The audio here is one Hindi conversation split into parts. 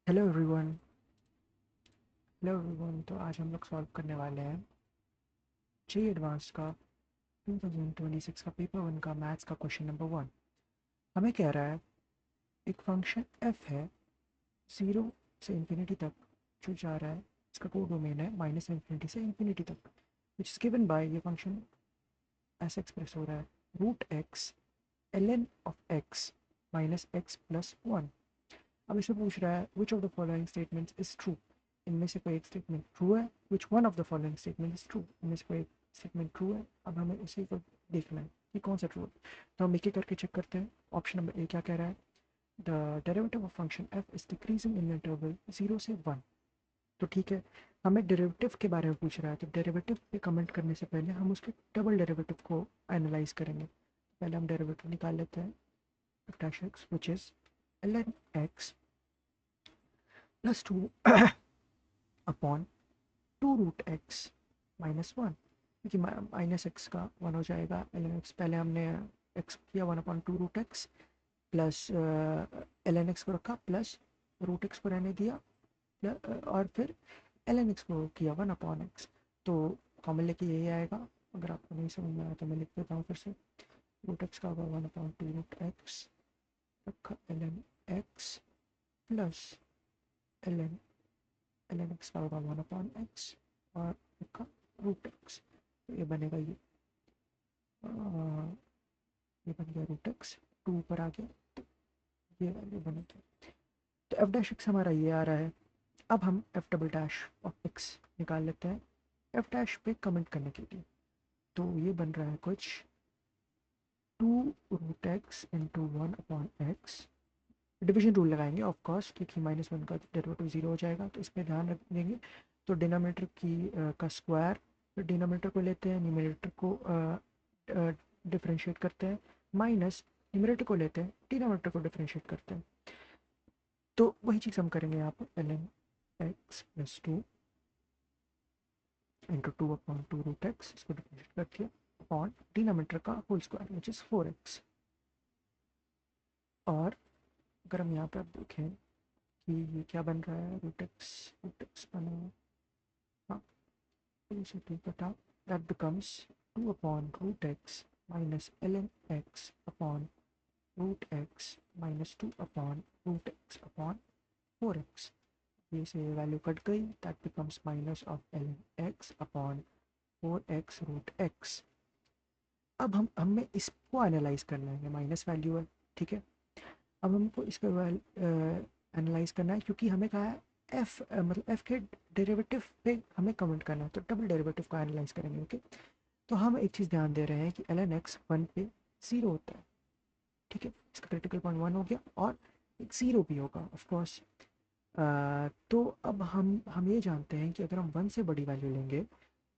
Hello everyone. तो आज हम लोग सॉल्व करने वाले हैं जे एडवांस का 2026 का पेपर वन का मैथ्स का क्वेश्चन नंबर वन। हमें कह रहा है एक फंक्शन एफ है ज़ीरो से इन्फिनिटी तक जो जा रहा है, इसका कोड डोमेन है माइनस इन्फिनिटी से इन्फिनिटी तक, विच इज़ गिवन बाय ये फंक्शन ऐसे एक्सप्रेस हो रहा है root x l n of x minus x plus one. अब इसमें पूछ रहा है which of the following statements is true, इनमें से कोई एक स्टेटमेंट ट्रू है। Which one of the following statement is true, इनमें से कोई एक स्टेटमेंट ट्रू है। अब हमें उसी को देखना है कि कौन सा ट्रू है। तो हम एक एक करके चेक करते हैं। ऑप्शन नंबर ए क्या कह रहा है, the derivative of function F is decreasing in interval 0 से 1। तो ठीक है, हमें डेरिवेटिव के बारे में पूछ रहा है, तो डेरिवेटिव पे कमेंट करने से पहले हम उसके डबल डेरिवेटिव को एनालाइज करेंगे। पहले हम डेरिवेटिव निकाल लेते हैं dash x which is l N x plus two upon two root x minus one, क्योंकि माइनस एक्स का वन हो जाएगा एल एन एक्स। पहले हमने एक्स किया one upon two root x plus L N x को रखा प्लस रूट एक्स को रहने दिया और फिर एल एन एक्स को किया वन अपॉन एक्स। तो कॉमन लेके यही आएगा। अगर आपको नहीं समझ में आया तो मैं लिख देता हूँ फिर से। रूट एक्स का होगा one upon two root x रखा L N x plus L N X का होगा वन अपॉन एक्स और रखा रूट एक्स। तो ये बनेगा ये बन गया रूट एक्स, टू ऊपर आ गया तो ये वैल्यू बनेगी। तो एफ डैश एक्स हमारा ये आ रहा है। अब हम F double dash of x निकाल लेते हैं एफ डैश पे कमेंट करने के लिए। तो ये बन रहा है कुछ two root x into one upon x. Division rule लगाएंगे ऑफ कोर्स, क्योंकि माइनस वन का डेरिवेटिव जीरो हो जाएगा, तो इस पर ध्यान रख देंगे। तो डिनोमिनेटर का स्क्वायर, फिर डिनोमिनेटर को लेते हैं, न्यूमरेटर को डिफ्रेंशिएट करते हैं, माइनस न्यूमरेटर को लेते हैं, डिनोमिनेटर को डिफ्रेंशिएट करते हैं। तो वही चीज़ हम करेंगे यहाँ पर l N x plus two into two upon two root x, इसको डिफ्रेंशिएट करके अपॉन डिनोमिनेटर का whole square which is 4x। और अगर हम यहाँ पर देखें कि ये क्या बन रहा है, रूट एक्स बना, हाँ, टू से टू कटा, that becomes two upon root x minus l N x upon root x minus two upon root x upon 4x। ये से वैल्यू कट गई, that becomes minus of l N x upon 4x root x. अब हम हमें इसको एनालाइज करना है, माइनस वैल्यू है, ठीक है। अब हमको इसका एनालाइज करना है, क्योंकि हमें कहा है एफ मतलब एफ के डेरिवेटिव पे हमें कमेंट करना है, तो डबल डेरिवेटिव को एनालाइज करेंगे। ओके, तो हम एक चीज़ ध्यान दे रहे हैं कि एल एन एक्स वन पे ज़ीरो होता है, ठीक है। इसका क्रिटिकल पॉइंट वन हो गया और एक ज़ीरो भी होगा ऑफ कोर्स। तो अब हम ये जानते हैं कि अगर हम वन से बड़ी वैल्यू लेंगे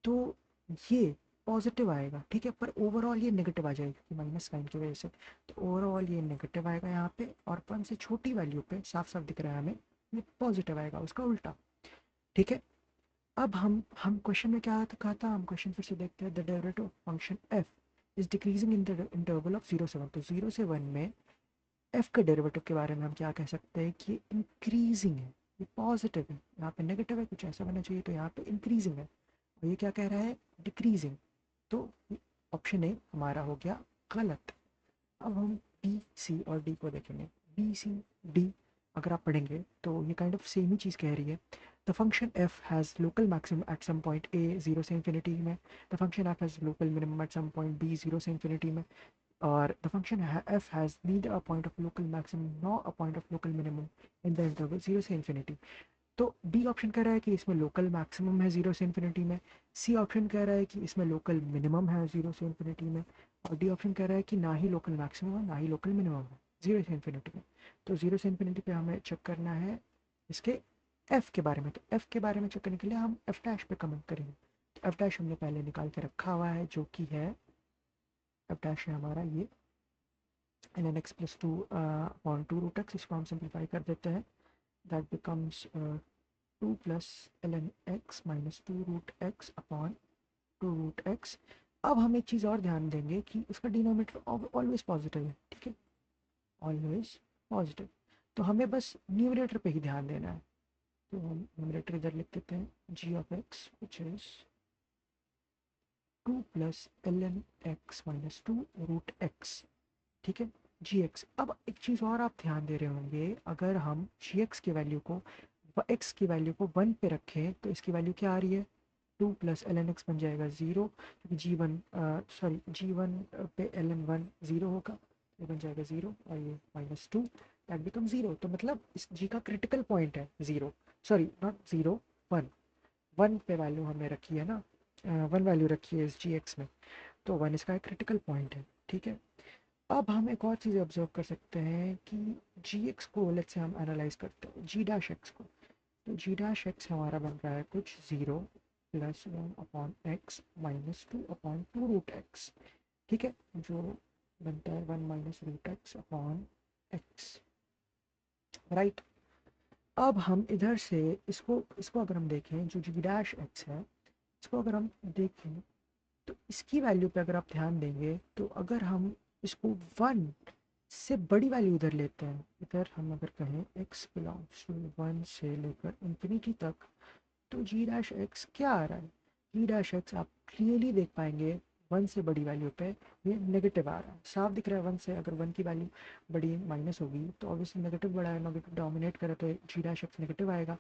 तो ये पॉजिटिव आएगा, ठीक है, पर ओवरऑल ये नेगेटिव आ जाएगा क्योंकि माइनस साइन की वजह से। तो ओवरऑल ये नेगेटिव आएगा यहाँ पे, और वन से छोटी वैल्यू पे साफ साफ दिख रहा है हमें ये पॉजिटिव आएगा, उसका उल्टा, ठीक है। अब हम क्वेश्चन में क्या कहा था, हम क्वेश्चन फिर से देखते हैं। The derivative function F is decreasing in the interval of 0 से 1। तो 0 से 1 में एफ के डेरिवेटिव के बारे में हम क्या कह सकते हैं कि इंक्रीजिंग है, ये पॉजिटिव है। यहाँ पे नेगेटिव है, कुछ ऐसा होना चाहिए, तो यहाँ पे इंक्रीजिंग है, और ये क्या कह रहा है, डिक्रीजिंग। तो ऑप्शन ए हमारा हो गया गलत। अब हम बी सी और डी को देखेंगे। बी सी डी अगर आप पढ़ेंगे तो ये काइंड ऑफ सेम ही चीज़ कह रही है। The function f has local maximum at some point a 0 से इन्फिनिटी में, the function f has local minimum at some point b 0 से इन्फिनिटी में, और the function f has neither a point of local maximum nor a point of local minimum in the interval 0 से इन्फिनिटी। तो बी ऑप्शन कह रहा है कि इसमें लोकल मैक्सिमम है 0 से इन्फिनिटी में, सी ऑप्शन कह रहा है कि इसमें लोकल मिनिमम है 0 से इन्फिनिटी में, और डी ऑप्शन कह रहा है कि ना ही लोकल मैक्सिमम है ना ही लोकल मिनिमम है 0 से इन्फिनिटी में। तो 0 से इन्फिनिटी पे हमें चेक करना है इसके एफ के बारे में। तो एफ के बारे में चेक करने के लिए हम एफ डैश पे कमेंट करेंगे। तो एफ डैश हमने पहले निकाल के रखा हुआ है, जो कि है एफ डैश है हमारा ये n n x plus two upon two root x. इसको हम सिंप्लीफाई कर देते हैं, that becomes two plus L N x minus two root x upon two root x. अब हम एक चीज़ और ध्यान देंगे कि इसका डिनोमिनेटर ऑलवेज पॉजिटिव है, ठीक है, ऑलवेज पॉजिटिव। तो हमें बस न्यूमरेटर पे ही ध्यान देना है। तो हम न्यूमरेटर इधर लिख देते हैं g of x which is 2 plus L N x minus 2 root x, ठीक है, जी एक्स। अब एक चीज़ और आप ध्यान दे रहे होंगे, अगर हम जी एक्स की वैल्यू को एक्स की वैल्यू को 1 पे रखें तो इसकी वैल्यू क्या आ रही है, 2 प्लस एल एन एक्स बन जाएगा 0, क्योंकि जी वन पे एल एन वन 0 होगा, ये बन जाएगा 0 और ये माइनस 2 दैट बिकम 0। तो मतलब इस जी का क्रिटिकल पॉइंट है 0, सॉरी नॉट 0, 1, 1 पे वैल्यू हमने रखी है ना, 1 वैल्यू रखी है इस जी एक्स में, तो 1 इसका क्रिटिकल पॉइंट है, ठीक है। अब हम एक और चीज़ ऑब्जर्व कर सकते हैं कि जी एक्स को लेट्स से हम एनालाइज करते हैं जी डैश एक्स को, तो जी डैश एक्स हमारा बन रहा है कुछ 0 plus 1 upon x minus 2 upon 2 root x, ठीक है, जो बनता है 1 minus root x upon x, right. अब हम इधर से इसको इसको अगर हम देखें, जो जी डैश एक्स है, इसको अगर हम देखें तो इसकी वैल्यू पे अगर आप ध्यान देंगे, तो अगर हम इसको 1 से बड़ी वैल्यू इधर लेते हैं, इधर हम अगर कहें x बिलोंग्स टू 1 से लेकर इंफिनिटी तक, तो जी डैश एक्स क्या आ रहा है, जी डैश एक्स आप क्लियरली देख पाएंगे 1 से बड़ी वैल्यू पे ये नेगेटिव आ रहा है, साफ दिख रहा है। 1 से अगर 1 की वैल्यू बड़ी माइनस होगी तो ऑब्वियसली नेगेटिव बड़ा है, नेगेटिव डोमिनेट करे तो जी डैश एक्स नेगेटिव आएगा।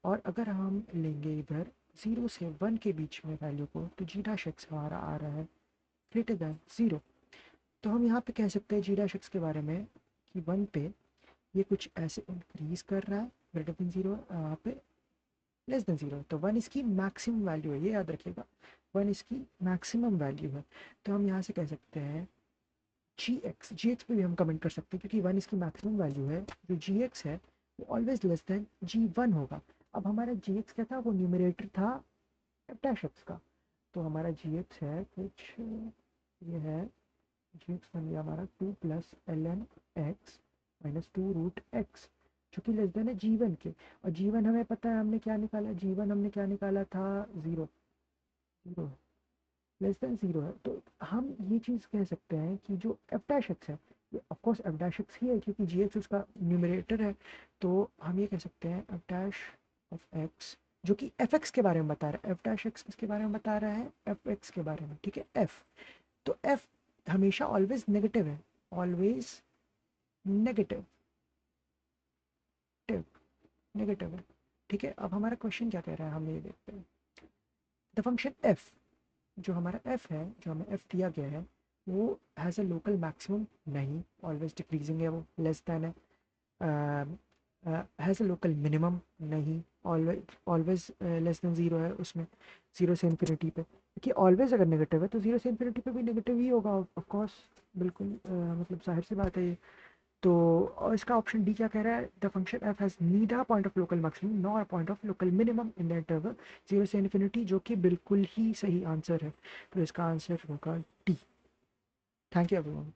और अगर हम लेंगे इधर 0 से 1 के बीच में वैल्यू को, तो जी डैश एक्स हमारा आ रहा है ग्रेटर दैन 0। तो हम यहाँ पे कह सकते हैं जी डैश एक्स के बारे में कि 1 पे ये कुछ ऐसे इंक्रीज कर रहा है, ग्रेटर दैन 0 यहाँ पे लेस देन 0, तो 1 इसकी मैक्सिमम वैल्यू है, ये याद रखिएगा, 1 इसकी मैक्सिमम वैल्यू है। तो हम यहाँ से कह सकते हैं जी एक्स पे भी हम कमेंट कर सकते हैं, क्योंकि 1 इसकी मैक्सिमम वैल्यू है, जो जी एक्स है वो ऑलवेज लेस देन जी वन होगा। अब हमारा जी एक्स क्या था, वो न्यूमरेटर था एफ डैश एक्स का, तो हमारा जी एक्स है कुछ ये है, जी एक्स बन गया हमारा 2 plus L N x minus 2 root x, जो कि लेस देन है जी वन के। और जी वन हमें पता है हमने क्या निकाला, जी वन हमने क्या निकाला था, 0, 0 लेस देन 0 है। तो हम ये चीज़ कह सकते हैं कि जो एफ डैश एक्स है, ये ऑफकोर्स एफ डैश एक्स ही है, क्योंकि जी एक्स उसका न्यूमरेटर है। तो हम ये कह सकते हैं एफ डैश ऑफ एक्स, जो कि एफ एक्स के बारे में बता रहा है, एफ डैश एक्स किसके बारे में बता रहा है, एफ एक्स के बारे में, ठीक है, एफ। तो एफ हमेशा ऑलवेज नेगेटिव है, ऑलवेज नेगेटिव नेगेटिव है, ठीक है। अब हमारा क्वेश्चन क्या कह रहा है, हम ये देखते हैं, द फंक्शन एफ, जो हमारा एफ है, जो हमें एफ दिया गया है, वो हैज़ अ लोकल मैक्सिमम नहीं, ऑलवेज डिक्रीजिंग है, वो लेस दैन है, हैज़ अ लोकल मिनिमम नहीं, ऑलवेज ऑलवेज लेस देन 0 है उसमें, 0 से इन्फिनिटी पे, क्योंकि ऑलवेज अगर नेगेटिव है तो 0 से इन्फिनिटी पे भी नेगेटिव ही होगा ऑफ कोर्स, बिल्कुल मतलब जाहिर सी बात है ये। तो और इसका ऑप्शन डी क्या कह रहा है, the function f has neither a point of local maximum nor a point of local minimum in the interval 0 से इन्फिनिटी, जो कि बिल्कुल ही सही आंसर है। तो इसका आंसर होगा डी। Thank you everyone.